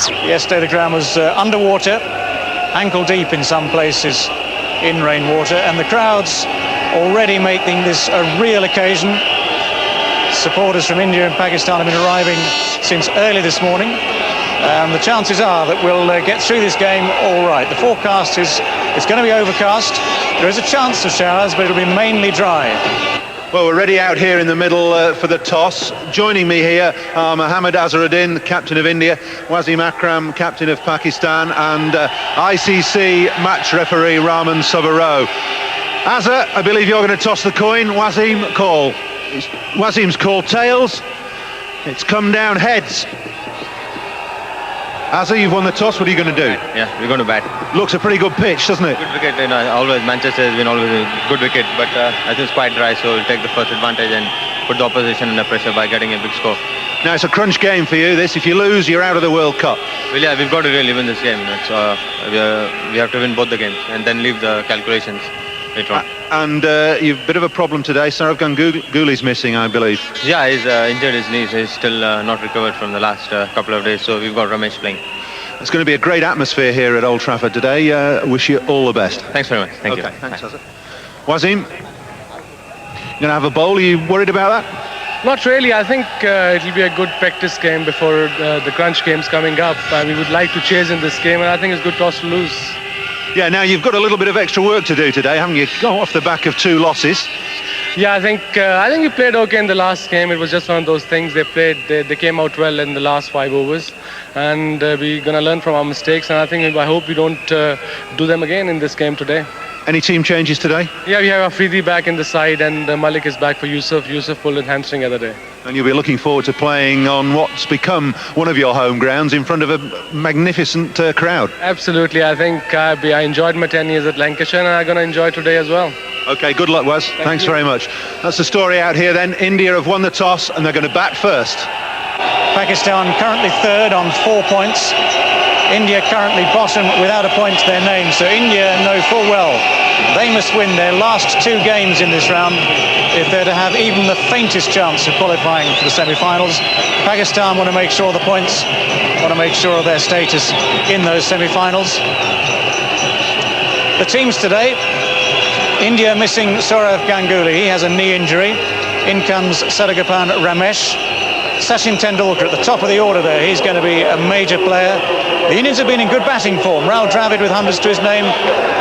Yesterday the ground was underwater, ankle deep in some places in rainwater, and the crowds already making this a real occasion. Supporters from India and Pakistan have been arriving since early this morning. The chances are that we'll get through this game all right. The forecast is it's going to be overcast. There is a chance of showers, but it'll be mainly dry. Well, we're ready out here in the middle for the toss. Joining me here are Mohammad Azharuddin, captain of India, Wasim Akram, captain of Pakistan, and ICC match referee Raman Subbaro. Azhar, I believe you're going to toss the coin. Wasim, call. Wasim's called tails. It's come down heads. Azhar, you've won the toss. What are you going to do? Yeah, we're going to bat. Looks a pretty good pitch, doesn't it? Good wicket. You know, always Manchester has been always a good wicket, but I think it's quite dry, so we'll take the first advantage and put the opposition under pressure by getting a big score. Now it's a crunch game for you. This, if you lose, you're out of the World Cup. Well, yeah, we've got to really win this game. We have to win both the games and then leave the calculations later on. And you've a bit of a problem today. Sourav Ganguly's missing, I believe. Yeah, he's injured his knees. He's still not recovered from the last couple of days, so we've got Ramesh playing. It's going to be a great atmosphere here at Old Trafford today. Wish you all the best. Thanks very much. Thank you. Thanks, Azhar. Wasim, you're going to have a bowl. Are you worried about that? Not really. I think it'll be a good practice game before the crunch games coming up. We would like to chase in this game, and I think it's good toss to lose. Yeah, now you've got a little bit of extra work to do today, haven't you? Go off the back of 2 losses. Yeah, I think we played okay in the last game. It was just one of those things. They came out well in the last 5 overs, and we're going to learn from our mistakes. And I hope we don't do them again in this game today. Any team changes today? Yeah, we have Afridi back in the side, and Malik is back for Yusuf. Yusuf pulled a hamstring the other day. And you'll be looking forward to playing on what's become one of your home grounds in front of a magnificent crowd. Absolutely. I think I enjoyed my 10 years at Lancashire, and I'm going to enjoy today as well. OK, good luck, Waz. Thanks very much. That's the story out here then. India have won the toss, and they're going to bat first. Pakistan currently third on 4 points. India currently bottom without a point to their name, so India know full well they must win their last 2 games in this round if they're to have even the faintest chance of qualifying for the semi-finals. Pakistan want to make sure of the points, want to make sure of their status in those semi-finals. The teams today: India missing Sourav Ganguly, he has a knee injury. In comes Saragapan Ramesh. Sachin Tendulkar at the top of the order there, he's going to be a major player. The Indians have been in good batting form. Rahul Dravid with hundreds to his name,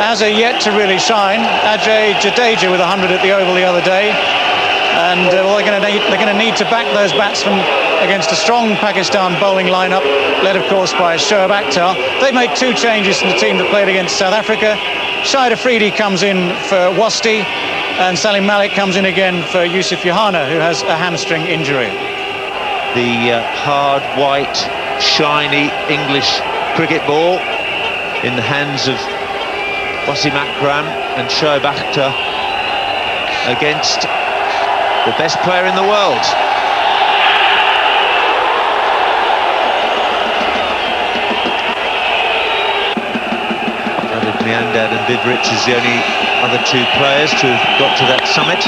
Azhar yet to really shine. Ajay Jadeja with 100 at the Oval the other day. And they're going to need to back those batsmen against a strong Pakistan bowling lineup, led of course by Shoaib Akhtar. They make 2 changes from the team that played against South Africa. Shahid Afridi comes in for Wasti, and Salim Malik comes in again for Yusuf Yohana, who has a hamstring injury. The hard, white, shiny English cricket ball in the hands of Wasim Akram and Shoaib Akhtar against the best player in the world. Ravid Miandad and Vivrich is the only other 2 players to have got to that summit.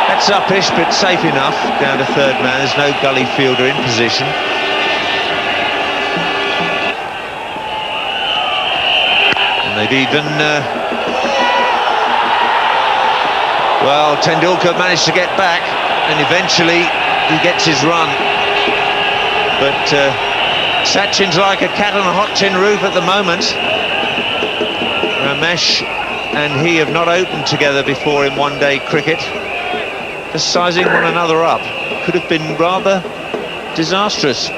That's uppish, but safe enough. Down to 3rd man. There's no gully fielder in position. And they've even... well, Tendulkar managed to get back, and eventually he gets his run. But Sachin's like a cat on a hot tin roof at the moment. Ramesh and he have not opened together before in one-day cricket. Just sizing one another up could have been rather disastrous.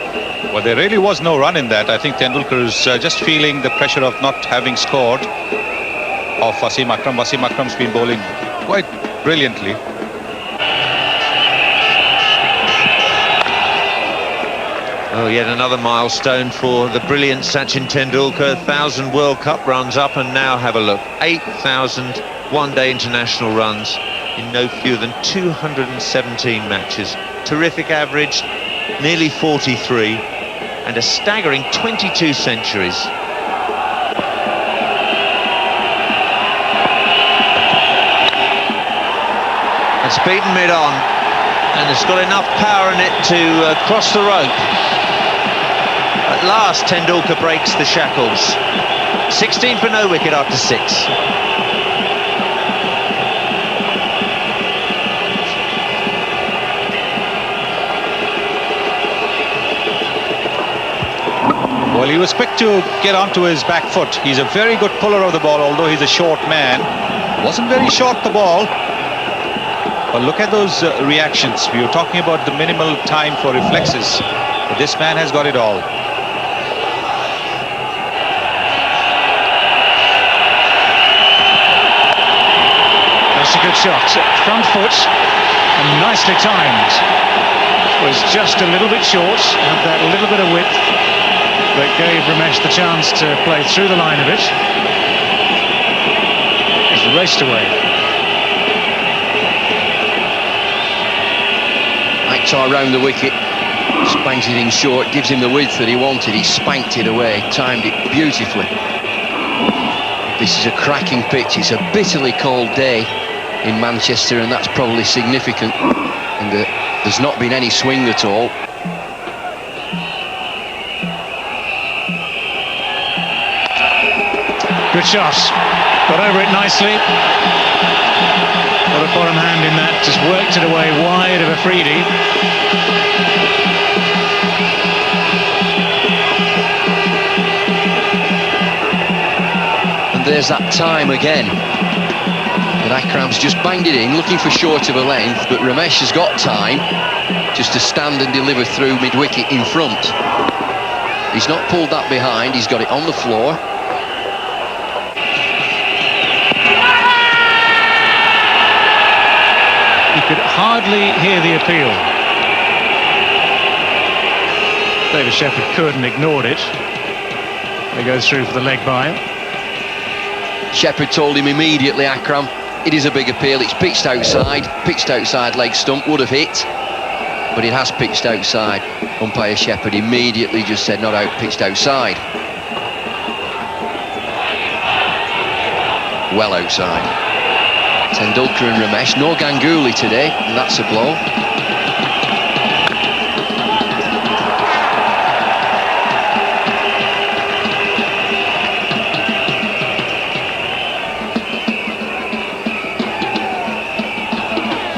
Well, there really was no run in that. I think Tendulkar is just feeling the pressure of not having scored of Wasim Akram. Wasim Akram's been bowling quite brilliantly. Oh, yet another milestone for the brilliant Sachin Tendulkar. 1,000 World Cup runs up, and now have a look. 8,000 one-day international runs in no fewer than 217 matches. Terrific average, nearly 43, and a staggering 22 centuries. It's beaten mid-on, and it's got enough power in it to cross the rope. at last Tendulkar breaks the shackles. 16 for no wicket after 6. Well, he was quick to get onto his back foot. He's a very good puller of the ball, although he's a short man. Wasn't very short, the ball. But look at those reactions. We were talking about the minimal time for reflexes. But this man has got it all. That's a good shot. Front foot, and nicely timed. Was just a little bit short, had that little bit of width that gave Ramesh the chance to play through the line of it. It's raced away. Akhtar round the wicket, spanks it in short, gives him the width that he wanted. He spanked it away, timed it beautifully. This is a cracking pitch. It's a bitterly cold day in Manchester, and that's probably significant. And there's not been any swing at all. Good shot. Got over it nicely. Got a bottom hand in that. Just worked it away wide of Afridi. And there's that time again. And Akram's just banged it in, looking for short of a length, but Ramesh has got time just to stand and deliver through mid-wicket in front. He's not pulled that behind, he's got it on the floor. You could hardly hear the appeal. David Shepherd could and ignored it. They go through for the leg by. Shepherd told him immediately, Akram, it is a big appeal, it's pitched outside leg stump, would have hit, but it has pitched outside. Umpire Shepherd immediately just said not out, pitched outside. Well outside. Tendulkar and Ramesh, no Ganguly today, and that's a blow.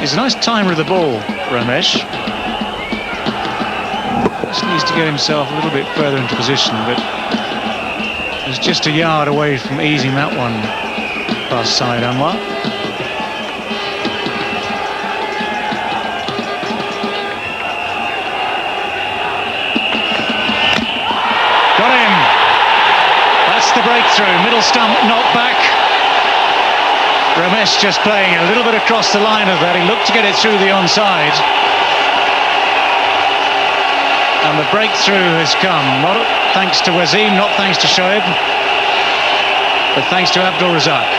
He's a nice timer of the ball, Ramesh. Just needs to get himself a little bit further into position, but he's just a yard away from easing that one past side Anwar. Got him! That's the breakthrough. Middle stump, knocked back. Ramesh just playing a little bit across the line of that. He looked to get it through the onside. And the breakthrough has come, not thanks to Wasim, not thanks to Shoaib, but thanks to Abdul Razak.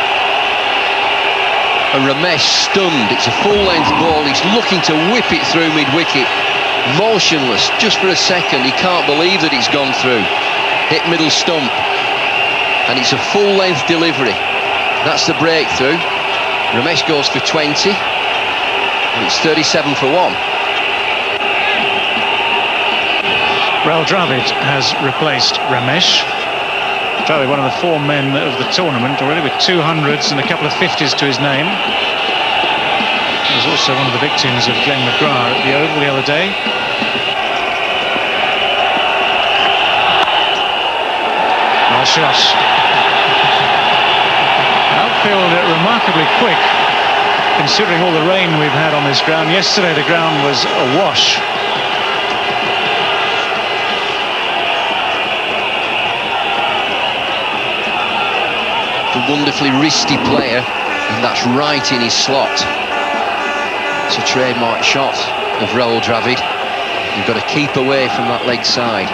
And Ramesh stunned. It's a full-length ball. He's looking to whip it through mid-wicket. Motionless, just for a second. He can't believe that it's gone through. Hit middle stump. And it's a full-length delivery. That's the breakthrough. Ramesh goes for 20. And it's 37 for 1. Rahul Dravid has replaced Ramesh. Dravid, one of the 4 men of the tournament already, with 200s and a couple of 50s to his name. He was also one of the victims of Glenn McGrath at the Oval the other day. Nice shot. Outfield remarkably quick, considering all the rain we've had on this ground. Yesterday the ground was awash. A wonderfully wristy player, and that's right in his slot. It's a trademark shot of Rahul Dravid. You've got to keep away from that leg side,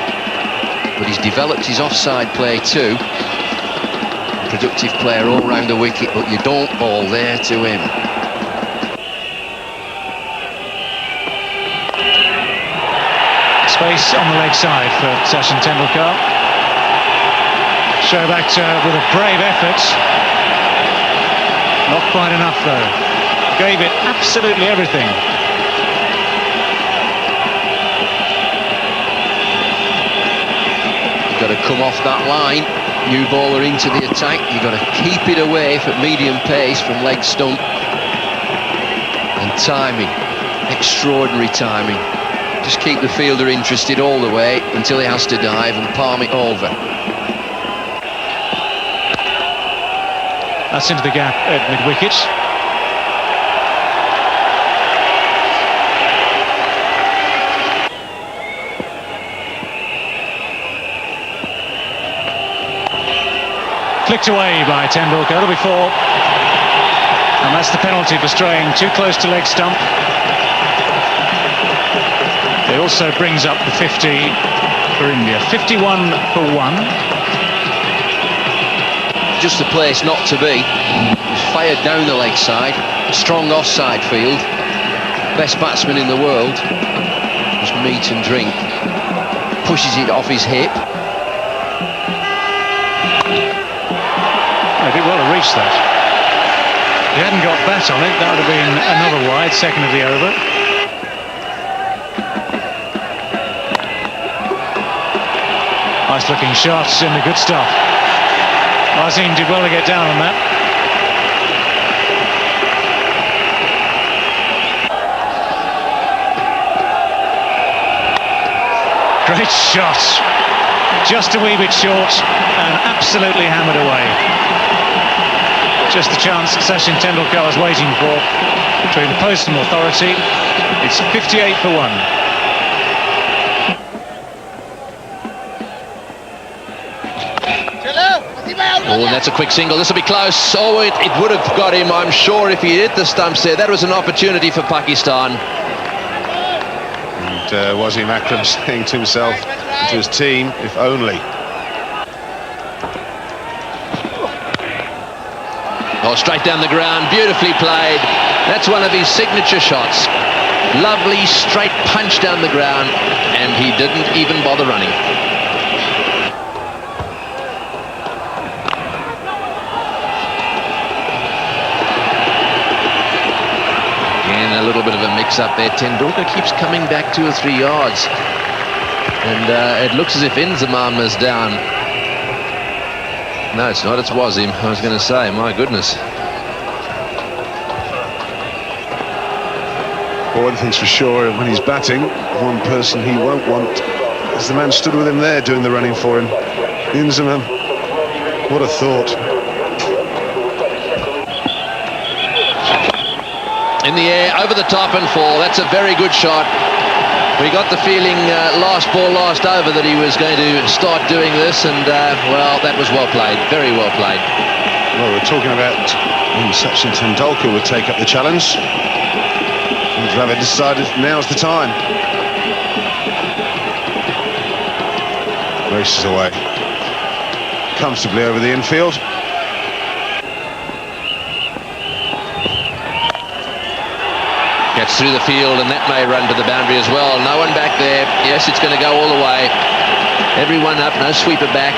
but he's developed his offside play too. Productive player all round the wicket, but you don't ball there to him. Space on the leg side for Sachin Tendulkar. Shoaib Akhtar with a brave effort. Not quite enough though. Gave it absolutely everything. got to come off that line. New bowler into the attack. You've got to keep it away from medium pace from leg stump. And timing, extraordinary timing. Just keep the fielder interested all the way until he has to dive and palm it over. That's into the gap at mid-wicket. Flicked away by Tendulkar. That'll be 4. And that's the penalty for straying too close to leg stump. It also brings up the 50 for India. 51 for 1. Just the place not to be. He's fired down the leg side. Strong offside field. Best batsman in the world. Just meat and drink. Pushes it off his hip. He did well to reach that. If he hadn't got bat on it, that would have been another wide, second of the over. Nice looking shots in the good stuff. Wasim did well to get down on that. Great shot. Just a wee bit short and absolutely hammered away. Just the chance Sachin Tendulkar was waiting for between the post and authority. It's 58 for 1. Oh, and that's a quick single. This will be close. Oh, it would have got him, I'm sure, if he hit the stumps there. That was an opportunity for Pakistan. And Wasim Akram saying to himself and to his team, if only. Oh, straight down the ground, beautifully played. That's one of his signature shots. Lovely straight punch down the ground, and he didn't even bother running. Again, a little bit of a mix-up there. Tendulkar keeps coming back 2 or 3 yards, and it looks as if Inzamam is down. No, it's not. It's Wasim. I was going to say, my goodness. Well, one thing's for sure, when he's batting, one person he won't want is the man stood with him there doing the running for him. Inzamam. What a thought. In the air, over the top and 4. That's a very good shot. We got the feeling last ball, last over that he was going to start doing this, and well, that was well played, very well played. Well, we're talking about when Sachin Tendulkar would take up the challenge. And Dravid decided now's the time. Races away. Comfortably over the infield. Gets through the field, and that may run to the boundary as well. No one back there. Yes, it's going to go all the way. Everyone up, no sweeper back.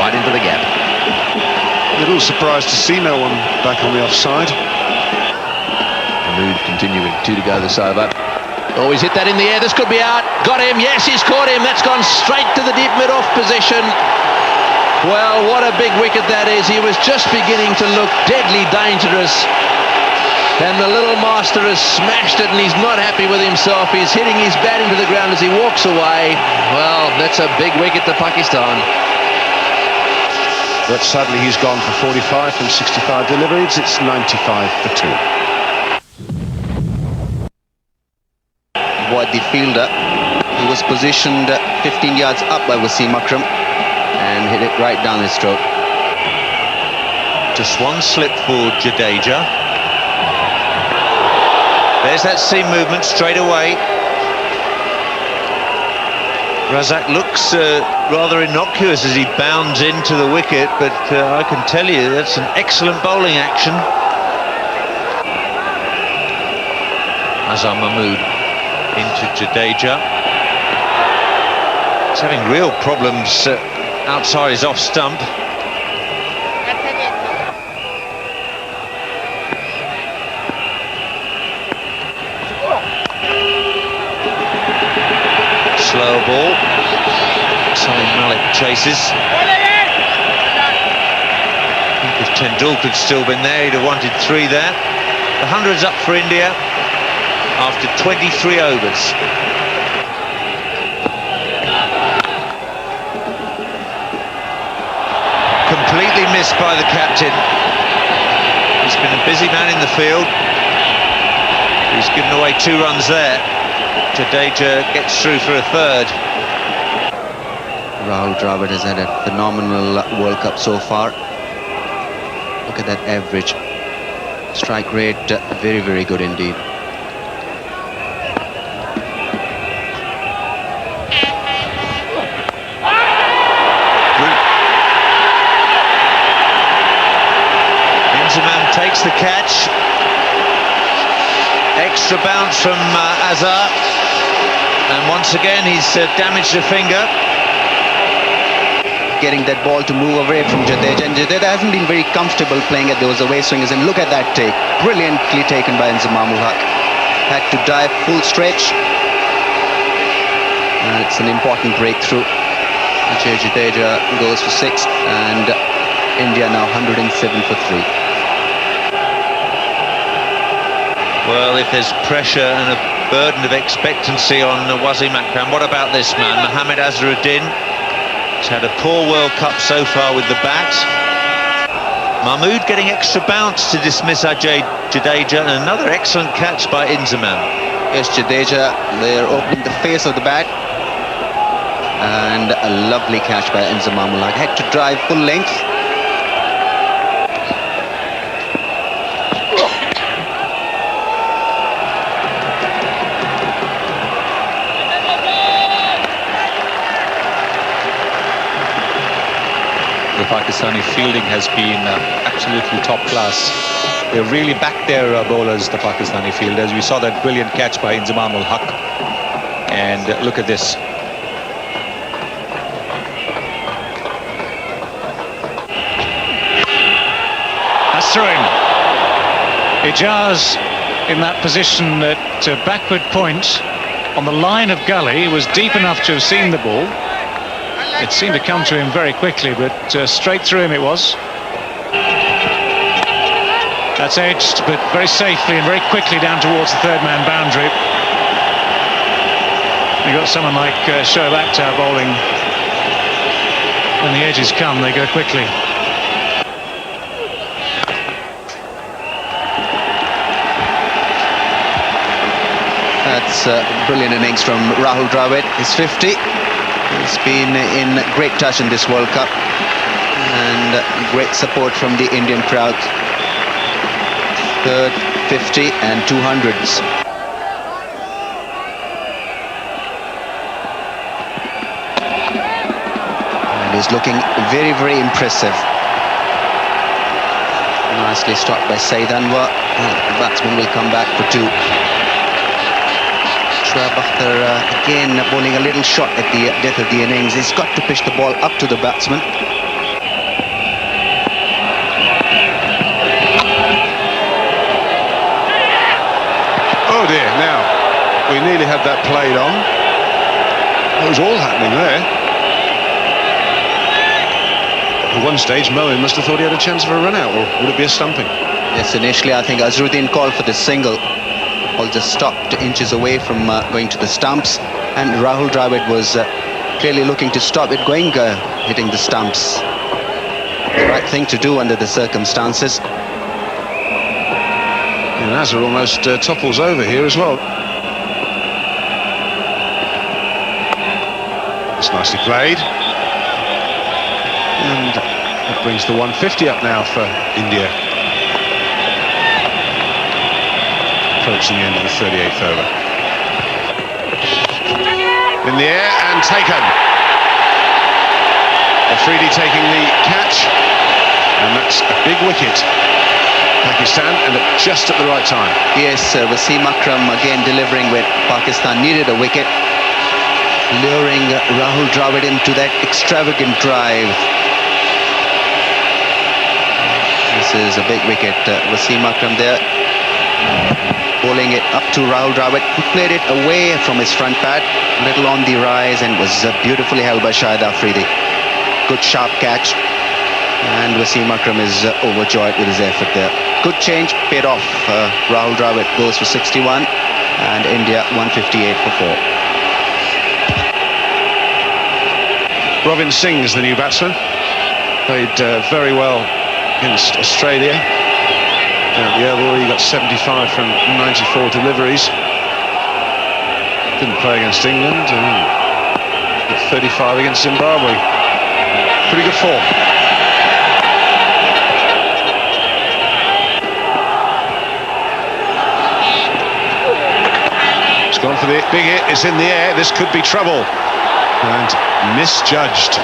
Right into the gap. A little surprised to see no one back on the offside. Mood continuing, 2 to go this over. Oh, he's hit that in the air. This could be out. Got him. Yes, he's caught him. That's gone straight to the deep mid-off position. Well, what a big wicket that is. He was just beginning to look deadly dangerous. And the little master has smashed it, and he's not happy with himself. He's hitting his bat into the ground as he walks away. Well, that's a big wicket to Pakistan. But sadly, he's gone for 45 from 65 deliveries. It's 95 for 2. Wide the fielder, who was positioned 15 yards up by Wasim Akram, and hit it right down his throat. Just one slip for Jadeja. There's that seam movement straight away. Razak looks rather innocuous as he bounds into the wicket, but I can tell you that's an excellent bowling action. Azhar Mahmood into Jadeja. He's having real problems outside his off stump. Slow ball. Malik chases. If Tendulkar had still been there, he'd have wanted 3 there. The 100's up for India after 23 overs. Completely missed by the captain. He's been a busy man in the field. He's given away 2 runs there. Jadeja gets through for a 3rd. Rahul Dravid has had a phenomenal World Cup so far. Look at that average strike rate, very, very good indeed. Inzamam takes the catch. Extra bounce from Azhar. And once again he's damaged a finger. Getting that ball to move away from Jadeja, and Jadeja hasn't been very comfortable playing at those away swingers, and look at that take, brilliantly taken by Inzamam ul Haq. Had to dive full stretch, and it's an important breakthrough. Ajay Jadeja goes for 6, and India now 107 for 3. Well, if there's pressure and a burden of expectancy on Wasim Akram, what about this man, Mohammad Azharuddin? He's had a poor World Cup so far with the bat. Mahmood getting extra bounce to dismiss Ajay Jadeja, and another excellent catch by Inzamam. Yes, Jadeja, they're opening the face of the bat, and a lovely catch by Inzamam ul Haq. Had to drive full length. The Pakistani fielding has been absolutely top class. They really backed their bowlers, the Pakistani fielders. We saw that brilliant catch by Inzamam ul Haq. And look at this. That's through him. Ijaz in that position at backward point on the line of gully was deep enough to have seen the ball. It seemed to come to him very quickly, but straight through him it was. That's edged, but very safely and very quickly down towards the 3rd man boundary. You've got someone like Shoaib Akhtar bowling. When the edges come, they go quickly. That's a brilliant innings from Rahul Dravid. He's 50. He's been in great touch in this World Cup, and great support from the Indian crowd. 3rd, 50 and 200s. And he's looking very, very impressive. Nicely stopped by Saeed Anwar. The batsman will come back for 2. Akhtar again bowling a little shot at the death of the innings. He's got to pitch the ball up to the batsman. Oh dear, now we nearly had that played on. It was all happening there. At one stage Moeen must have thought he had a chance of a run out, or would it be a stumping? Yes, initially I think Azharuddin called for the single. Ball just stopped inches away from going to the stumps, and Rahul Dravid was clearly looking to stop it going, hitting the stumps. The right thing to do under the circumstances. And Azhar almost topples over here as well. It's nicely played. And that brings the 150 up now for India. Approaching the end of the 38th over. In the air and taken. Afridi taking the catch, and that's a big wicket. Pakistan, and just at the right time. Yes, Wasim Akram again delivering where Pakistan needed a wicket, luring Rahul Dravid into that extravagant drive. This is a big wicket. Wasim Akram there. bowling it up to Rahul Dravid, who played it away from his front pad, a little on the rise, and was beautifully held by Shahid Afridi. Good sharp catch, and Wasim Akram is overjoyed with his effort there. Good change, paid off. Rahul Dravid goes for 61, and India 158 for 4. Robin Singh is the new batsman. Played very well against Australia. At the Oval, he got 75 from 94 deliveries. Didn't play against England. Got 35 against Zimbabwe. Pretty good form. It's gone for the big hit. It's in the air. This could be trouble. And misjudged.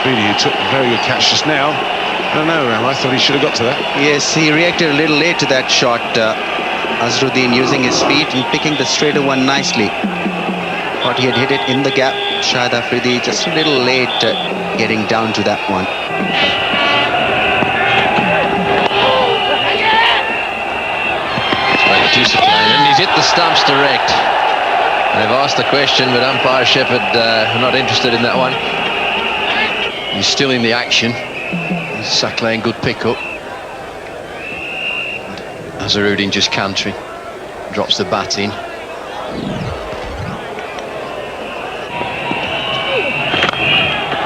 Really, who took a very good catch just now. I don't know, Ram, I thought he should have got to that. Yes, he reacted a little late to that shot. Azharuddin using his feet and picking the straighter one nicely. Thought he had hit it in the gap. Shahid Afridi just a little late getting down to that one. And he's hit the stumps direct. They've asked the question, but umpire Shepherd not interested in that one. He's still in the action. Saklan, good pick-up. Azharuddin just cantering. Drops the bat in.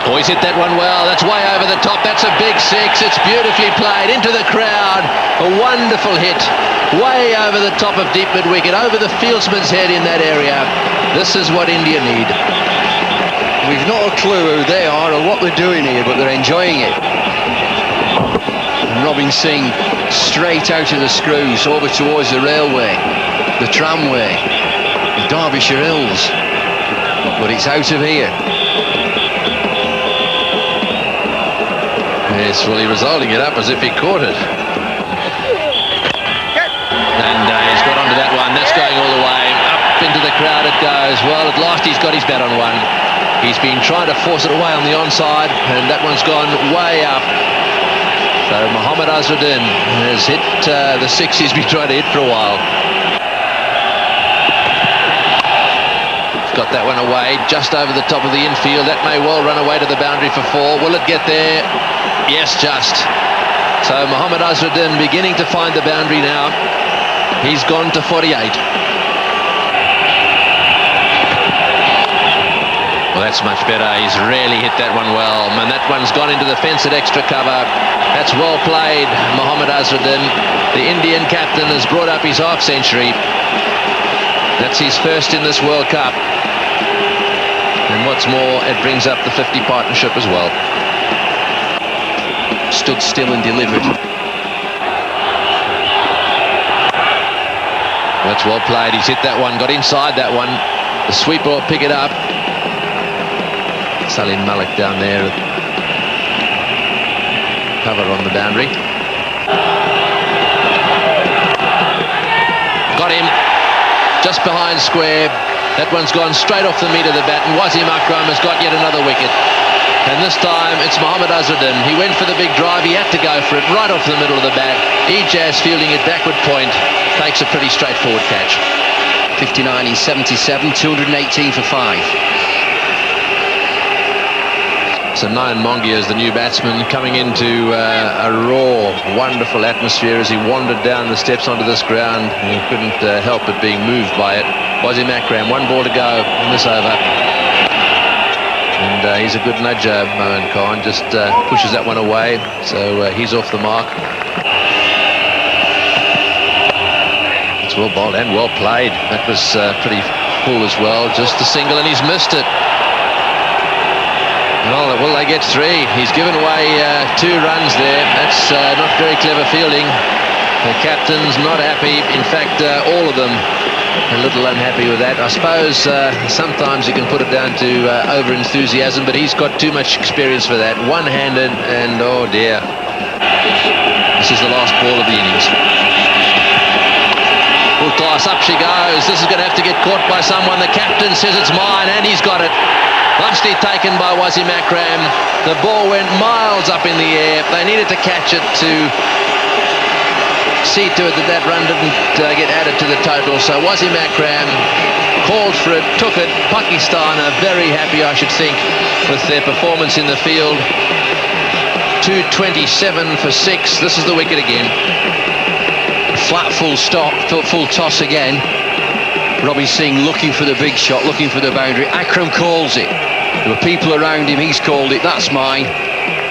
Oh, he's hit that one well. That's way over the top. That's a big six. It's beautifully played into the crowd. A wonderful hit. Way over the top of deep mid-wicket. Over the fieldsman's head in that area. This is what India need. We've not a clue who they are or what they're doing here, but they're enjoying it. And Robin Singh straight out of the screws over towards the railway, the tramway, the Derbyshire Hills. But it's out of here. Yes, well, he was holding it up as if he caught it. And he's got onto that one. That's going all the way. Up into the crowd it goes. Well, at last he's got his bat on one. He's been trying to force it away on the onside, and that one's gone way up. So Mohammad Azharuddin has hit the six he's been trying to hit for a while. Got that one away, just over the top of the infield. That may well run away to the boundary for 4. Will it get there? Yes, just. So Mohammad Azharuddin beginning to find the boundary now. He's gone to 48. Well, that's much better. He's really hit that one well. And that one's gone into the fence at extra cover. That's well played, Mohammad Azharuddin. The Indian captain has brought up his half century. That's his first in this World Cup. And what's more, it brings up the 50 partnership as well. Stood still and delivered. That's well played. He's hit that one, got inside that one. The sweeper will pick it up. Salim Malik down there. Cover on the boundary. Got him. Just behind square. That one's gone straight off the meat of the bat, and Wasim Akram has got yet another wicket. And this time it's Mohammad Azharuddin. He went for the big drive. He had to go for it right off the middle of the bat. Ijaz fielding it backward point. Takes a pretty straightforward catch. 59 in 77, 218 for 5. So Nayan Mongia is the new batsman, coming into a raw, wonderful atmosphere as he wandered down the steps onto this ground. He couldn't help but being moved by it. Wasim Akram, 1 ball to go in this over. And he's a good nudger, Mohan Khan, just pushes that one away. So he's off the mark. It's well bowled and well played. That was pretty full as well. Just a single, and he's missed it. Well, will they get 3? He's given away 2 runs there. That's not very clever fielding. The captain's not happy. In fact, all of them a little unhappy with that. I suppose sometimes you can put it down to over-enthusiasm, but he's got too much experience for that. One-handed, and oh dear. This is the last ball of the innings. Full toss, up she goes. This is going to have to get caught by someone. The captain says it's mine, and he's got it. Nicely taken by Wasim Akram. The ball went miles up in the air. They needed to catch it to see to it that run didn't get added to the total. So Wasim Akram called for it, took it. Pakistan are very happy, I should think, with their performance in the field. 227 for 6. This is the wicket again. Flat full stop, full toss again. Robbie Singh looking for the big shot, looking for the boundary. Akram calls it. There were people around him, he's called it. That's mine.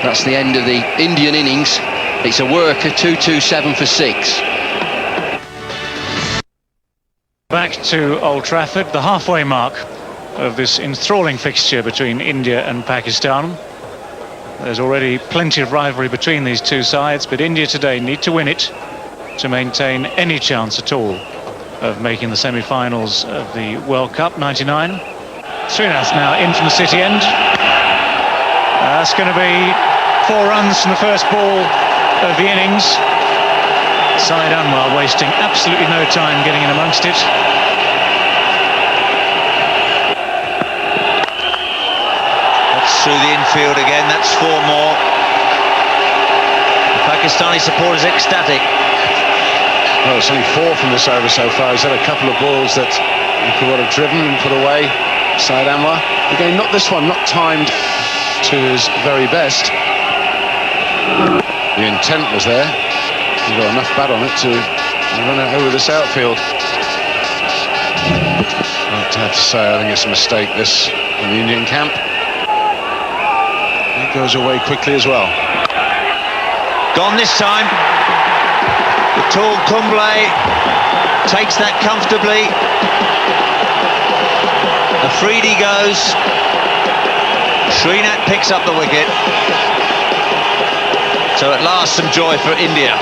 That's the end of the Indian innings. It's a worker, 227 for 6. Back to Old Trafford, the halfway mark of this enthralling fixture between India and Pakistan. There's already plenty of rivalry between these two sides, but India today need to win it to maintain any chance at all of making the semi-finals of the World Cup 99. Srinath now in from the city end. That's going to be 4 runs from the first ball of the innings. Syed Anwar wasting absolutely no time getting in amongst it. That's through the infield again. That's 4 more. The Pakistani support is ecstatic. Well, it's only 4 from this over so far. He's had a couple of balls that he could have driven and put away. Syed Anwar. Again, not this one, not timed to his very best. The intent was there. He's got enough bat on it to run it over this outfield. I'd have to say, I think it's a mistake, this, in the Indian camp. It goes away quickly as well. Gone this time. The tall Kumble takes that comfortably. Afridi goes. Srinath picks up the wicket. So at last some joy for India.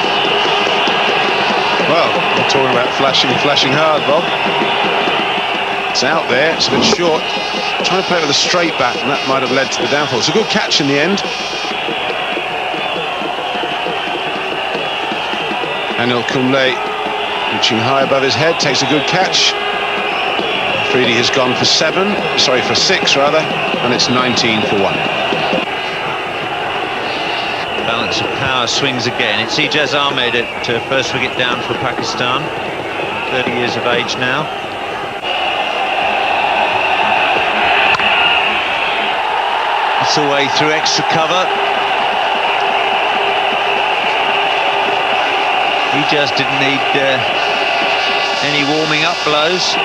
Well, we're talking about flashing hard, Bob. It's out there, it's a bit short. Trying to play it with a straight bat, and that might have led to the downfall. It's a good catch in the end. Anil Kumble reaching high above his head, takes a good catch. Afridi has gone for 6 rather, and it's 19 for 1. Balance of power swings again. It's Ijaz Ahmed at first wicket down for Pakistan. 30 years of age now. It's away through extra cover. He just didn't need any warming up blows.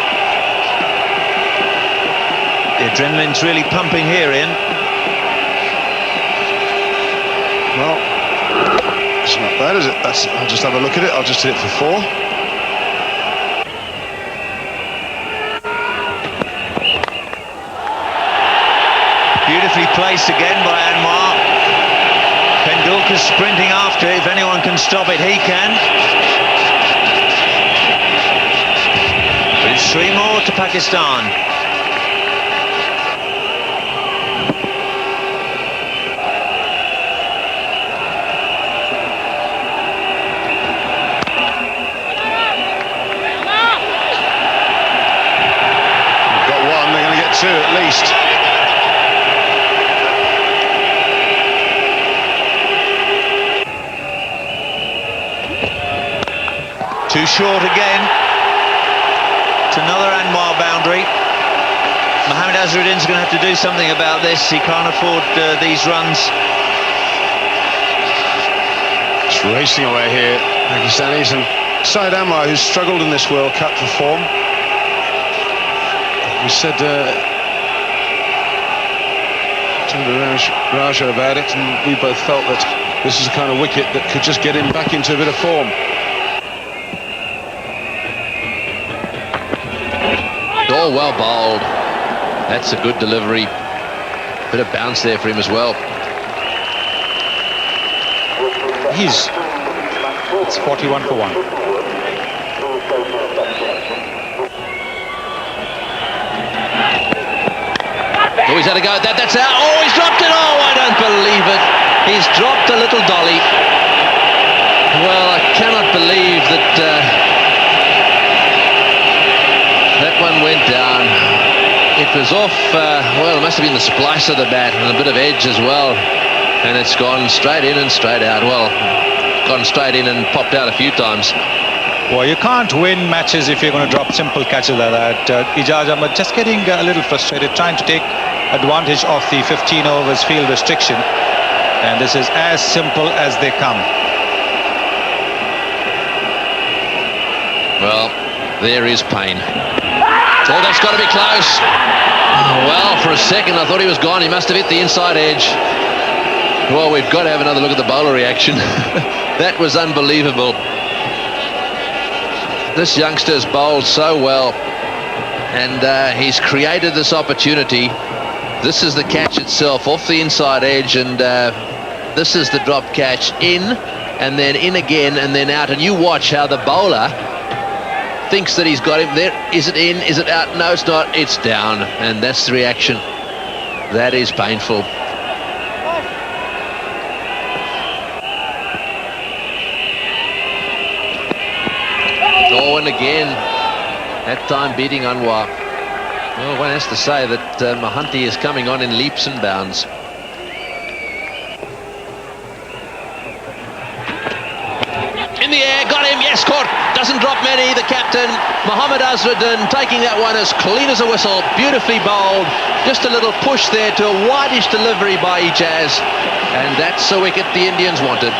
The adrenaline's really pumping here, Ian. Well, it's not bad, is it? I'll just have a look at it. I'll just hit it for 4. Beautifully placed again by Anwar. Tendulkar sprinting after it. If anyone can stop it, he can. But it's 3 more to Pakistan. We've got 1, they're going to get 2 at least. Too short again. It's another Anwar boundary. Mohammad Azharuddin's going to have to do something about this. He can't afford these runs. It's racing away here, Pakistanis, and Syed Anwar, who's struggled in this World Cup for form. We said to Raja about it, and we both felt that this is the kind of wicket that could just get him back into a bit of form. Oh, well bowled. That's a good delivery. Bit of bounce there for him as well. It's 41 for 1. Oh, he's had a go at that. That's out. Oh, he's dropped it. Oh, I don't believe it. He's dropped a little dolly. Well, I cannot believe that that one went down. It was off, well, it must have been the splice of the bat and a bit of edge as well. And it's gone straight in and straight out. Well, gone straight in and popped out a few times. Well, you can't win matches if you're going to drop simple catches like that. Ijaz Ahmed just getting a little frustrated, trying to take advantage of the 15 overs field restriction. And this is as simple as they come. Well, there is Payne. Oh, that's got to be close. Well, for a second I thought he was gone. He must have hit the inside edge. Well, we've got to have another look at the bowler reaction. That was unbelievable. This youngster's bowled so well, and he's created this opportunity. This is the catch itself off the inside edge, and this is the drop catch in, and then in again, and then out. And you watch how the bowler thinks that he's got him there. Is it in? Is it out? No, it's not. It's down, and that's the reaction. That is painful. Oh, and again, that time beating Anwar. Well, one has to say that Mohanty is coming on in leaps and bounds. In the air, got him, yes, caught. Doesn't drop many, the captain, Mohammad Azharuddin, taking that one as clean as a whistle. Beautifully bowled. Just a little push there to a wideish delivery by Ijaz. And that's the wicket the Indians wanted.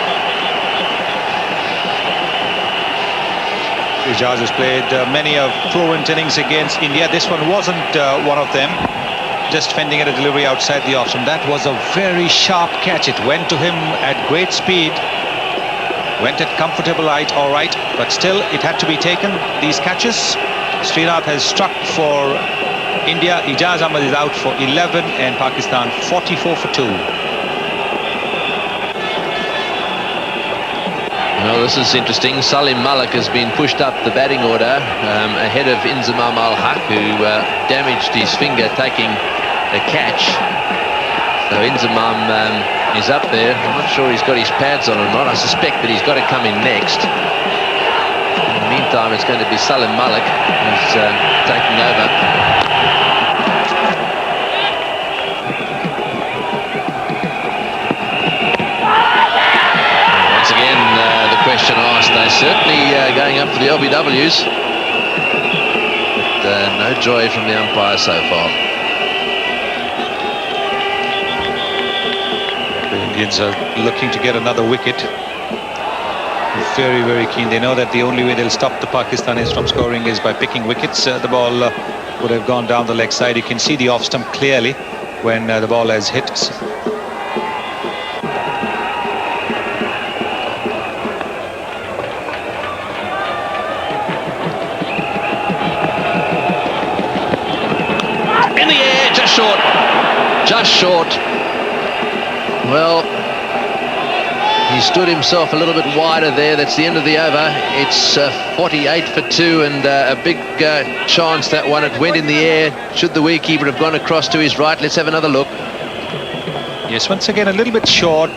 Ijaz has played many of fluent innings against India. This one wasn't one of them. Just fending at a delivery outside the off stump. That was a very sharp catch. It went to him at great speed. Went at comfortable height, all right, but still it had to be taken. These catches. Srinath has struck for India. Ijaz Ahmed is out for 11 and Pakistan 44 for 2. Well, this is interesting. Salim Malik has been pushed up the batting order ahead of Inzamam al-Haq, who damaged his finger taking a catch. So Inzamam is up there. I'm not sure he's got his pads on or not. I suspect that he's got to come in next. In the meantime, it's going to be Salim Malik who's taking over. Question asked, they're certainly going up for the LBWs, but no joy from the umpire so far. The Indians are looking to get another wicket. Very, very keen. They know that the only way they'll stop the Pakistanis from scoring is by picking wickets. The ball would have gone down the leg side. You can see the off stump clearly when the ball has hit. Just short. Well, he stood himself a little bit wider there. That's the end of the over. It's 48 for 2 and a big chance that one. It went in the air. Should the wicketkeeper have gone across to his right? Let's have another look. Yes, once again a little bit short.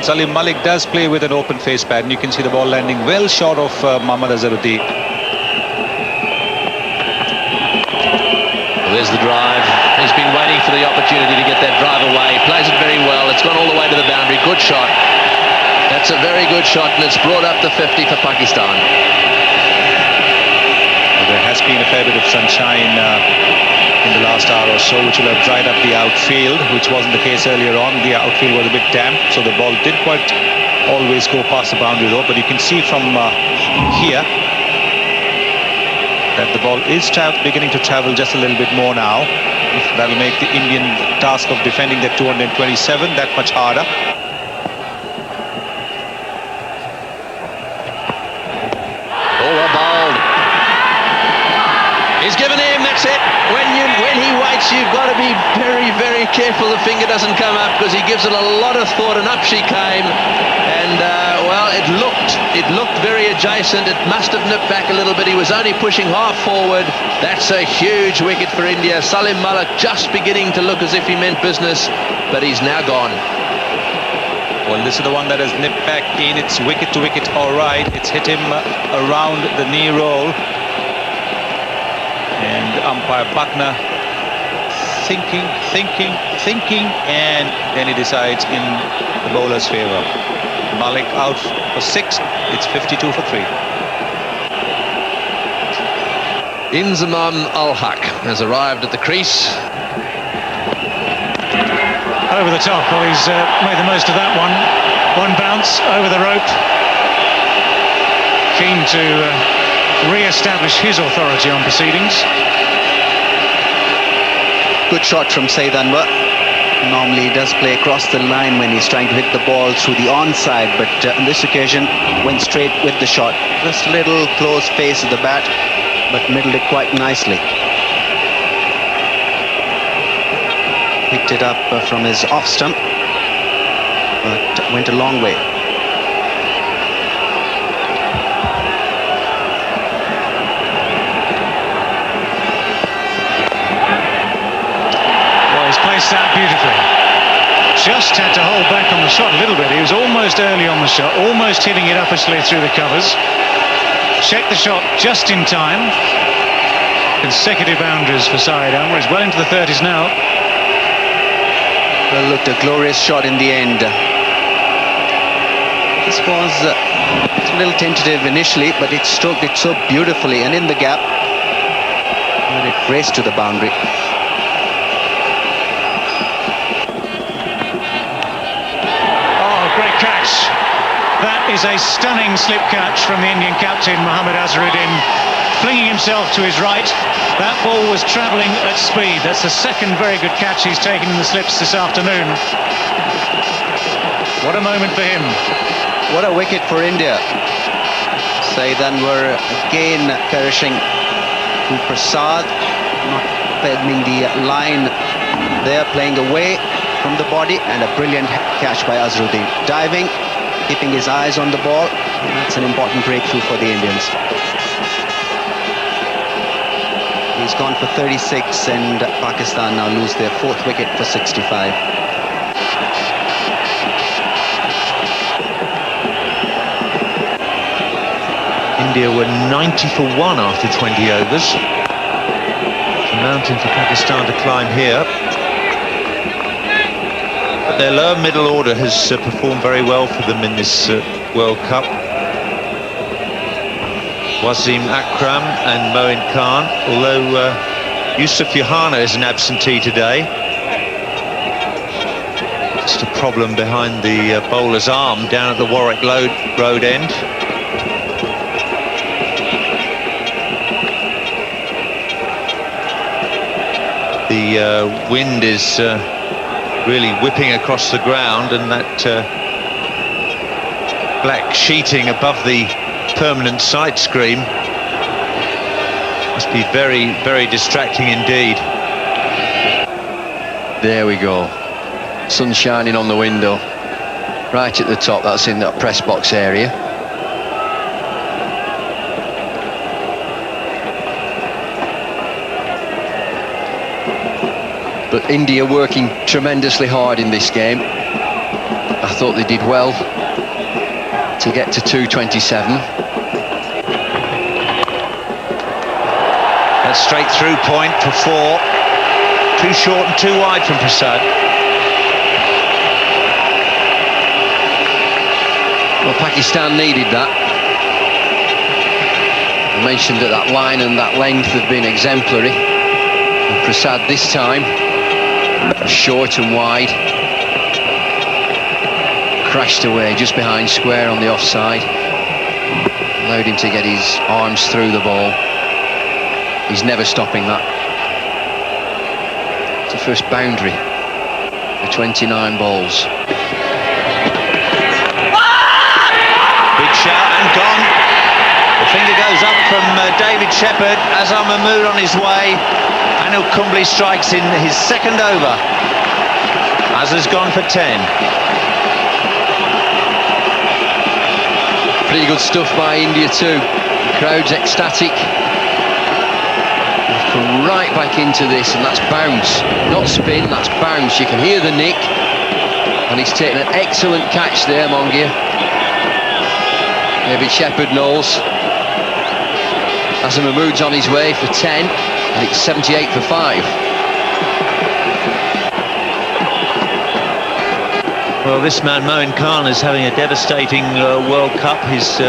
Salim Malik does play with an open face pad, and you can see the ball landing well short of Mohammad Azharuddin. Well, there's the drive. He's been waiting for the opportunity to get that drive away. Plays it very well. It's gone all the way to the boundary. Good shot. That's a very good shot, and it's brought up to 50 for Pakistan. Well, there has been a fair bit of sunshine in the last hour or so, which will have dried up the outfield, which wasn't the case earlier on. The outfield was a bit damp, so the ball did quite always go past the boundary though. But you can see from here that the ball is beginning to travel just a little bit more now. That'll make the Indian task of defending that 227 that much harder. Oh, well bowled. He's given him, that's it. When he waits, you've got to be very, very careful the finger doesn't come up, because he gives it a lot of thought, and up she came. And, well, it looked very adjacent. It must have nipped back a little bit. He was only pushing half forward. That's a huge wicket for India. Salim Malik just beginning to look as if he meant business, but he's now gone. Well, this is the one that has nipped back in. It's wicket to wicket, all right. It's hit him around the knee roll. And umpire Buckner thinking, and then he decides in the bowler's favour. Malik out for 6. It's 52 for 3. Inzamam Al-Haq has arrived at the crease. Over the top. Well, he's made the most of that one. One bounce over the rope. Keen to re-establish his authority on proceedings. Good shot from Saeed Anwar. Normally he does play across the line when he's trying to hit the ball through the onside, but on this occasion went straight with the shot. Just a little close face of the bat, but middled it quite nicely. Picked it up from his off stump, but went a long way. Placed that beautifully. Just had to hold back on the shot a little bit. He was almost early on the shot, almost hitting it upishly through the covers. Checked the shot just in time. Consecutive boundaries for Saeed Anwar. He's well into the 30s now. Well, looked a glorious shot in the end. This was a little tentative initially, but it stroked it so beautifully, and in the gap, and it raced to the boundary. That is a stunning slip catch from the Indian captain, Mohammad Azharuddin, flinging himself to his right. That ball was travelling at speed. That's the second very good catch he's taken in the slips this afternoon. What a moment for him. What a wicket for India. Saeed Anwar again perishing to Prasad, not bending the line there, playing away from the body, and a brilliant catch by Azharuddin. Diving, keeping his eyes on the ball. That's an important breakthrough for the Indians. He's gone for 36, and Pakistan now lose their 4th wicket for 65. India were 90 for 1 after 20 overs. The mountain for Pakistan to climb here. But their lower middle order has performed very well for them in this World Cup. Wasim Akram and Moin Khan, although Yusuf Yohana is an absentee today. Just a problem behind the bowler's arm down at the Warwick Road end. The wind is really whipping across the ground, and that black sheeting above the permanent sight screen must be very, very distracting indeed. There we go. Sun shining on the window. Right at the top, that's in that press box area. But India working tremendously hard in this game. I thought they did well to get to 227. That's straight through point for 4. Too short and too wide from Prasad. Well, Pakistan needed that. I mentioned that line and that length have been exemplary. And Prasad this time, short and wide, crashed away just behind square on the offside. Allowed him to get his arms through the ball. He's never stopping that. It's the first boundary for 29 balls. Big shout and gone. The finger goes up from David Shepherd. Azhar Mahmood on his way. Anil Kumble strikes in his second over. Azhar's gone for 10. Pretty good stuff by India too. The crowd's ecstatic. They've come right back into this, and that's bounce, not spin, that's bounce. You can hear the nick, and he's taken an excellent catch there, Mongia. David Shepherd knows. Azhar Mahmood's on his way for 10, and it's 78 for 5. Well, this man, Moin Khan, is having a devastating World Cup. His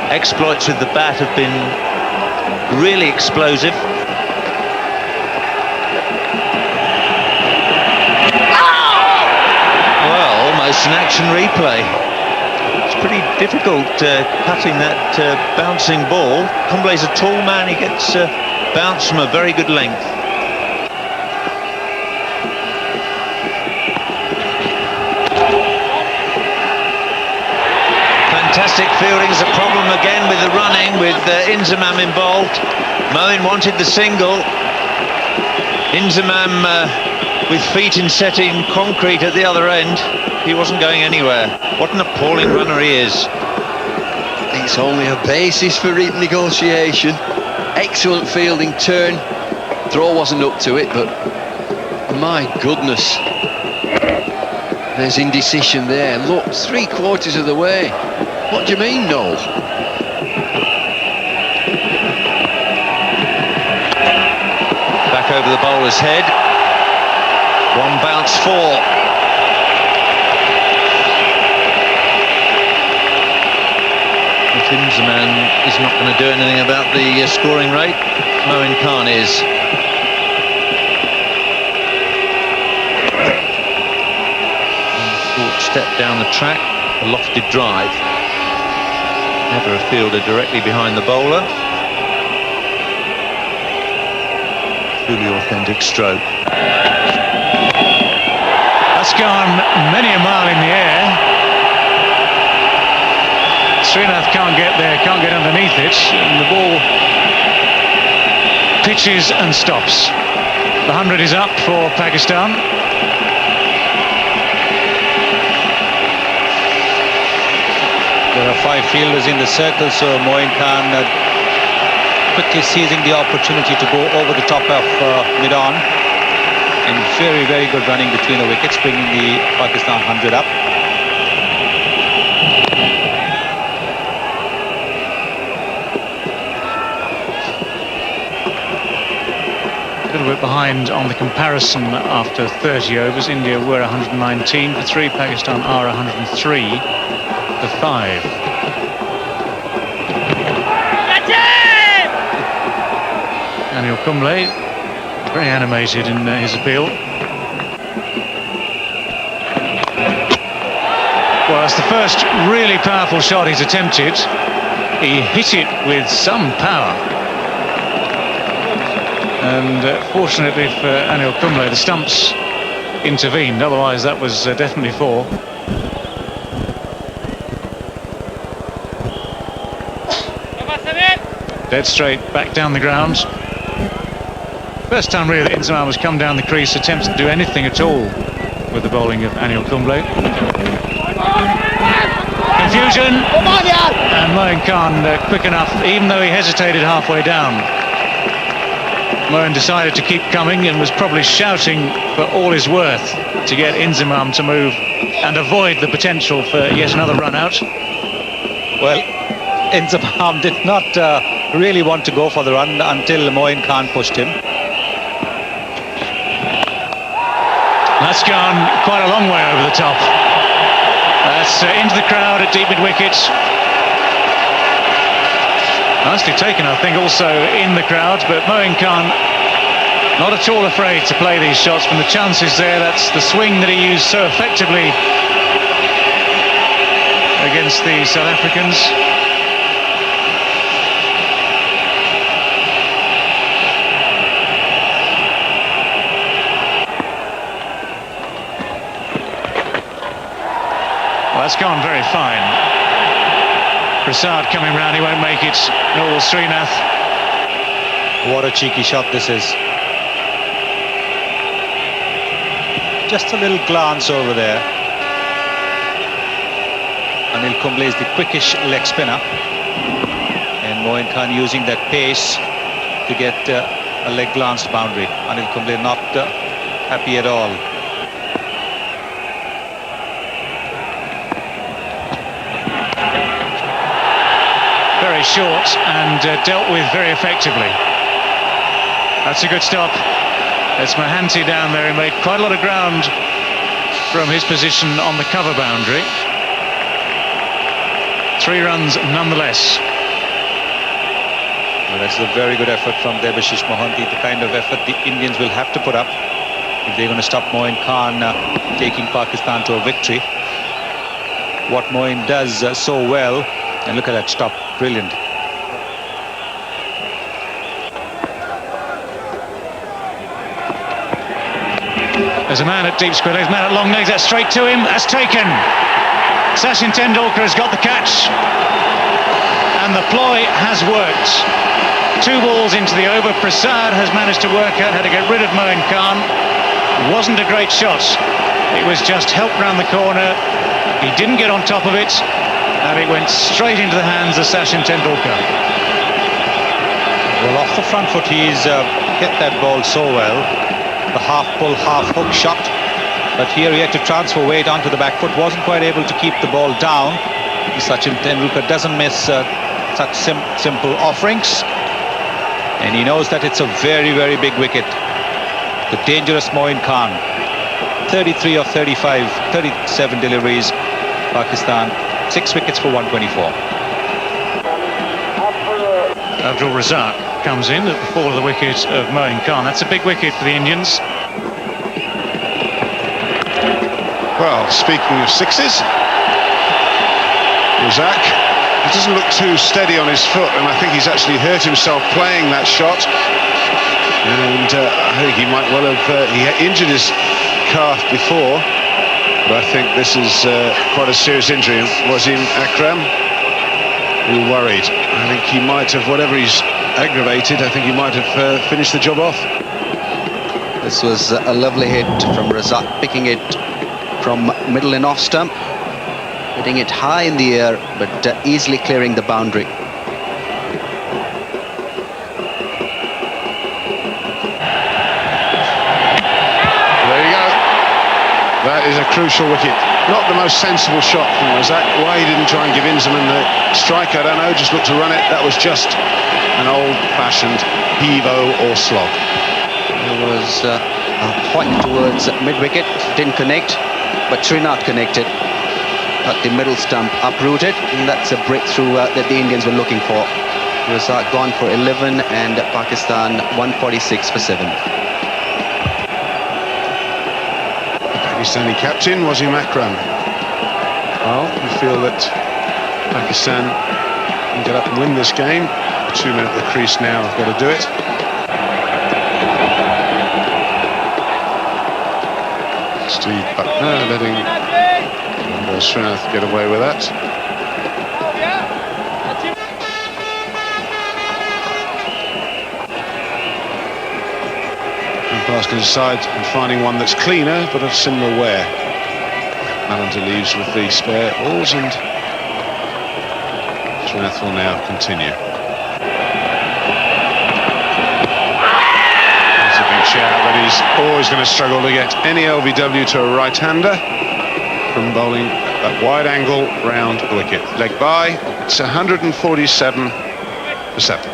exploits with the bat have been really explosive. Well, almost an action replay. It's pretty difficult cutting that bouncing ball. Kumble's a tall man, he gets bounced from a very good length. Fantastic fielding is a problem again with the running, with Inzamam involved. Moin wanted the single. Inzamam with feet in setting concrete at the other end. He wasn't going anywhere. What an appalling runner he is. It's only a basis for negotiation. Excellent fielding turn. Throw wasn't up to it, but my goodness. There's indecision there. Look, 3/4 of the way. What do you mean, no? Back over the bowler's head. One bounce, 4. Inzamam is not going to do anything about the scoring rate. Moin Khan is. Short step down the track, a lofted drive. Never a fielder directly behind the bowler. Truly authentic stroke. That's gone many a mile in the air. Srinath can't get there, can't get underneath it, and the ball pitches and stops. The 100 is up for Pakistan. There are 5 fielders in the circle, so Moin Khan quickly seizing the opportunity to go over the top of mid-on, and very, very good running between the wickets, bringing the Pakistan 100 up. A little bit behind on the comparison after 30 overs. India were 119 for 3, Pakistan are 103 for 5. Anil Kumble, very animated in his appeal. Well, it's the first really powerful shot he's attempted. He hit it with some power. And fortunately for Anil Kumble, the stumps intervened, otherwise that was definitely 4. Dead straight back down the ground. First time really that Inzamam has come down the crease, attempted to do anything at all with the bowling of Anil Kumble. Confusion, and Moin Khan quick enough, even though he hesitated halfway down. Moin decided to keep coming and was probably shouting for all his worth to get Inzamam to move and avoid the potential for yet another run out. Well, Inzamam did not really want to go for the run until Moin Khan pushed him. That's gone quite a long way over the top. That's into the crowd at deep mid-wicket. Nicely taken, I think, also in the crowd, but Moin Khan not at all afraid to play these shots from the chances there. That's the swing that he used so effectively against the South Africans. Well, that's gone very fine. Prasad coming round, he won't make it, nor will Srinath. What a cheeky shot this is. Just a little glance over there. Anil Kumble is the quickish leg spinner, and Moin Khan using that pace to get a leg glance boundary. Anil Kumble not happy at all. Very short and dealt with very effectively. That's a good stop. It's Mohanty down there, who made quite a lot of ground from his position on the cover boundary. 3 runs nonetheless. Well, that's a very good effort from Debashish Mohanty, the kind of effort the Indians will have to put up if they're going to stop Moin Khan taking Pakistan to a victory. What Moin does so well, and look at that stop, brilliant. There's a man at deep square legs, man at long legs, that's straight to him, that's taken. Sachin Tendulkar has got the catch, and the ploy has worked. 2 balls into the over. Prasad has managed to work out how to get rid of Moin Khan. Wasn't a great shot, it was just helped round the corner. He didn't get on top of it, and it went straight into the hands of Sachin Tendulkar. Well, off the front foot, he's hit that ball so well. The half pull, half hook shot, but here he had to transfer weight onto the back foot, wasn't quite able to keep the ball down. Sachin Tendulkar doesn't miss such simple offerings, and he knows that it's a very, very big wicket. The dangerous Moin Khan, 33 of 35, 37 deliveries. Pakistan 6 wickets for 124. Abdul Razak comes in at the fall of the wicket of Moin Khan. That's a big wicket for the Indians. Well, speaking of sixes, Razak, he doesn't look too steady on his foot, and I think he's actually hurt himself playing that shot. And I think he might well have he injured his calf before, but I think this is quite a serious injury. Wasim Akram, we were worried. I think he might have, whatever he's aggravated, I think he might have finished the job off. This was a lovely hit from Razak, picking it from middle and off stump, hitting it high in the air, but easily clearing the boundary. That is a crucial wicket. Not the most sensible shot from Razak. Why he didn't try and give Inzamam the strike, I don't know. Just looked to run it. That was just an old-fashioned heave-o or slog. There was a point towards mid-wicket. Didn't connect, but Srinath connected. Got the middle stump uprooted, and that's a breakthrough that the Indians were looking for. Razak gone for 11, and Pakistan 146 for 7. Pakistani captain Wasim Akram. Well, we feel that Pakistan can get up and win this game. 2 men at the crease now have got to do it. Steve Buckner letting Srinath get away with that. Basker's side and finding one that's cleaner but of similar wear. Mallinder leaves with the spare balls, and Srinath will now continue. That's a big shout, but he's always going to struggle to get any LBW to a right-hander from bowling that wide angle round the wicket. Leg by, it's 147 for 7.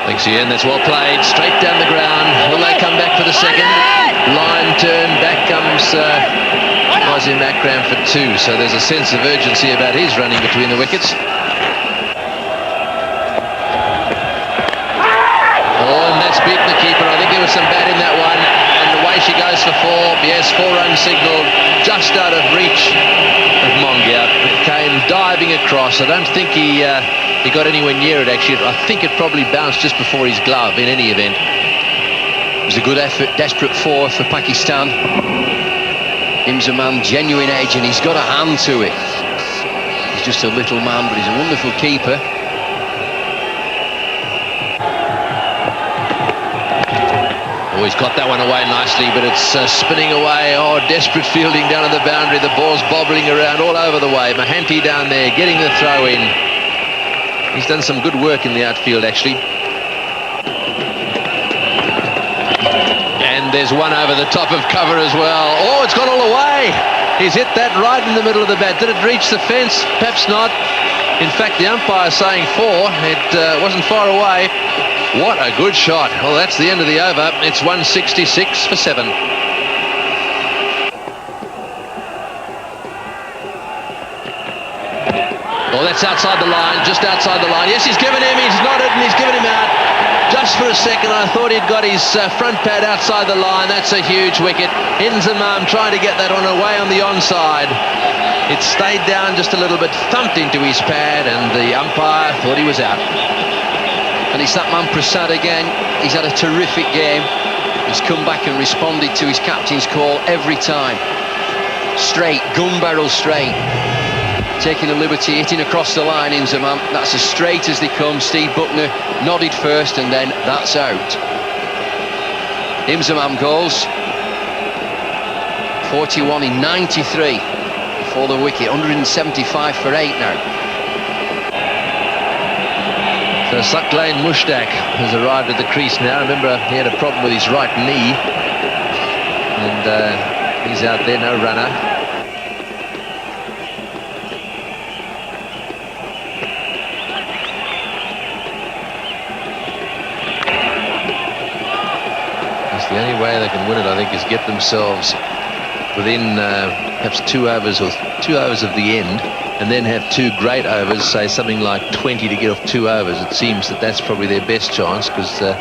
Thanks, Ian. That's well played. Straight down the ground. Will they come back for the second? Line turn. Back comes Wasim Akram for 2. So there's a sense of urgency about his running between the wickets. Oh, and that's beaten the keeper. I think there was some bat in that one. And away she goes for 4. Yes, 4-run signal just out of reach of Mongia. It came diving across. I don't think he got anywhere near it, actually. I think it probably bounced just before his glove in any event. It was a good effort, desperate for Pakistan. Inzamam, genuine edge, and he's got a hand to it. He's just a little man, but he's a wonderful keeper. Oh, he's got that one away nicely, but it's spinning away. Oh, desperate fielding down at the boundary. The ball's bobbling around all over the way. Mohanty down there, getting the throw in. He's done some good work in the outfield, actually. And there's one over the top of cover as well. Oh, it's gone all the way. He's hit that right in the middle of the bat. Did it reach the fence? Perhaps not. In fact, the umpire saying 4. It wasn't far away. What a good shot. Well, that's the end of the over. It's 166 for 7. That's outside the line, just outside the line. Yes, he's given him, he's nodded and he's given him out. Just for a second, I thought he'd got his front pad outside the line. That's a huge wicket. Inzamam trying to get that one away on the onside. It stayed down just a little bit, thumped into his pad, and the umpire thought he was out. And it's that man Prasad again. He's had a terrific game. He's come back and responded to his captain's call every time. Straight, gun barrel straight. Taking a liberty, hitting across the line, Inzamam. That's as straight as they come. Steve Buckner nodded first, and then that's out. Inzamam goes 41 in 93 for the wicket. 175 for 8 now. So Saqlain Mushtaq has arrived at the crease now. Remember, he had a problem with his right knee, and he's out there, no runner. The only way they can win it, I think, is get themselves within perhaps 2 overs or 2 overs of the end, and then have 2 great overs, say something like 20 to get off 2 overs. It seems that that's probably their best chance, because they've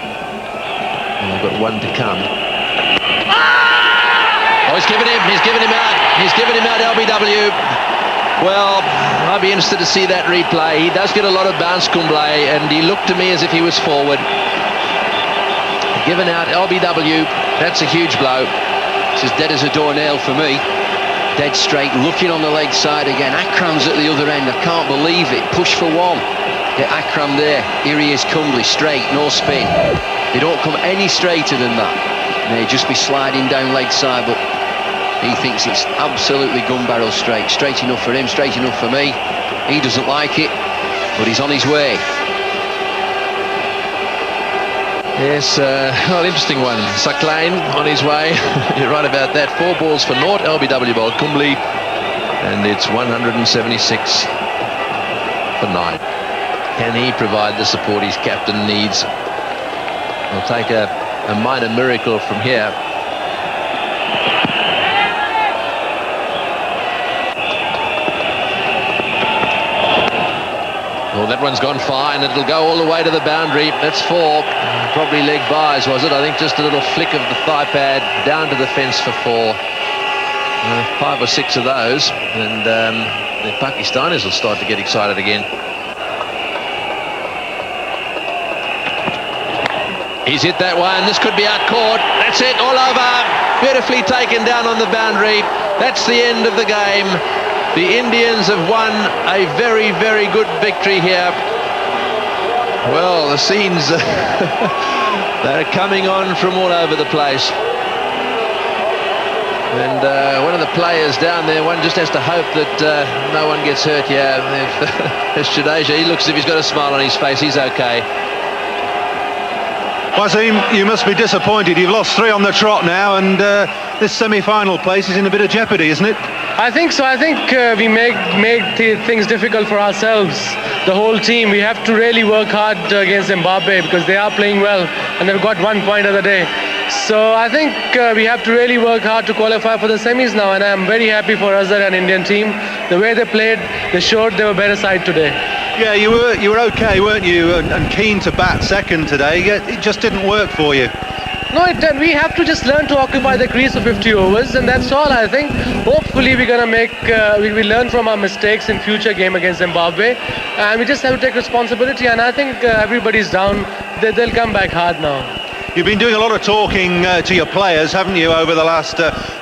got 1 to come. Oh, he's given him out. He's given him out, LBW. Well, I'd be interested to see that replay. He does get a lot of bounce, Kumble, and he looked to me as if he was forward. Given out, LBW. That's a huge blow. It's as dead as a doornail for me. Dead straight, looking on the leg side again. Akram's at the other end. I can't believe it. Push for 1. Get Akram there. Here he is, Kumble, straight, no spin. They don't come any straighter than that. May just be sliding down leg side, but he thinks it's absolutely gun barrel straight. Straight enough for him, straight enough for me. He doesn't like it, but he's on his way. Yes, well, interesting one. Saqlain on his way. You're right about that. 4 balls for naught. LBW bowled Kumble, and it's 176 for 9. Can he provide the support his captain needs? We'll take a minor miracle from here. Well, that one's gone fine. It'll go all the way to the boundary. That's 4. Probably leg buys, was it? I think just a little flick of the thigh pad down to the fence for 4. 5 or 6 of those, and the Pakistanis will start to get excited again. He's hit that one. This could be out caught. That's it, all over. Beautifully taken down on the boundary. That's the end of the game. The Indians have won a very, very good victory here. Well, the scenes, they're coming on from all over the place. And one of the players down there, one just has to hope that no one gets hurt. Yeah, if Jadeja, he looks as if he's got a smile on his face. He's okay. Wasim, you must be disappointed. You've lost 3 on the trot now, and this semi-final place is in a bit of jeopardy, isn't it? I think so. I think we made things difficult for ourselves. The whole team. We have to really work hard against Zimbabwe, because they are playing well and they've got 1 point of the day. So I think we have to really work hard to qualify for the semis now, and I'm very happy for Azhar and Indian team. The way they played, they showed they were better side today. Yeah, you were okay, weren't you? And keen to bat second today. It just didn't work for you. No, it didn't. We have to just learn to occupy the crease for 50 overs, and that's all. I think hopefully we're gonna make we learn from our mistakes in future game against Zimbabwe, and we just have to take responsibility. And I think everybody's down. They'll come back hard now. You've been doing a lot of talking to your players, haven't you, over the last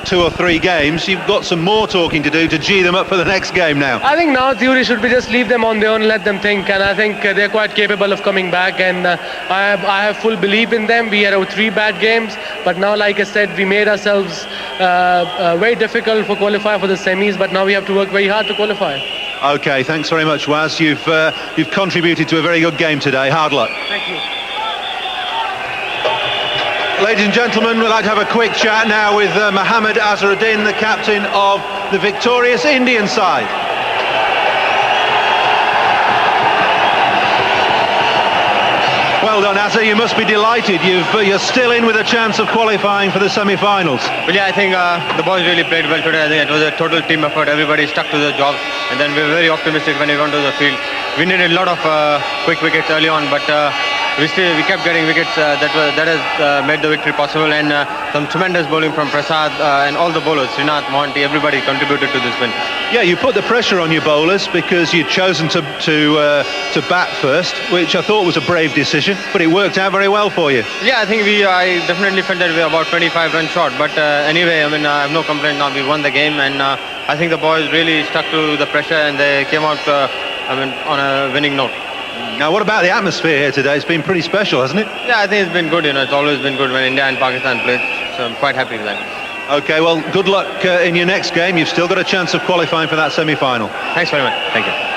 2 or 3 games? You've got some more talking to do to gee them up for the next game now. I think now theory should be just leave them on their own, let them think, and I think they're quite capable of coming back, and I have full belief in them. We had 3 bad games, but now, like I said, we made ourselves very difficult for qualify for the semis, but now we have to work very hard to qualify. Okay, thanks very much, Waz. You've contributed to a very good game today. Hard luck. Thank you. Ladies and gentlemen, we'd like to have a quick chat now with Mohammad Azharuddin, the captain of the victorious Indian side. Well done, Azza. You must be delighted. You're still in with a chance of qualifying for the semi-finals. Well, yeah, I think the boys really played well today. I think it was a total team effort. Everybody stuck to their job, and then we were very optimistic when we went to the field. We needed a lot of quick wickets early on, but we kept getting wickets. That has made the victory possible, and some tremendous bowling from Prasad and all the bowlers, Srinath, Monty, everybody contributed to this win. Yeah, you put the pressure on your bowlers because you'd chosen to bat first, which I thought was a brave decision, but it worked out very well for you. Yeah, I think I definitely felt that we were about 25 runs short, but anyway, I mean, I have no complaint now. We won the game, and I think the boys really stuck to the pressure, and they came out, on a winning note. Now, what about the atmosphere here today? It's been pretty special, hasn't it? Yeah, I think it's been good. It's always been good when India and Pakistan play, so I'm quite happy with that. Okay, well, good luck in your next game. You've still got a chance of qualifying for that semi-final. Thanks very much. Thank you.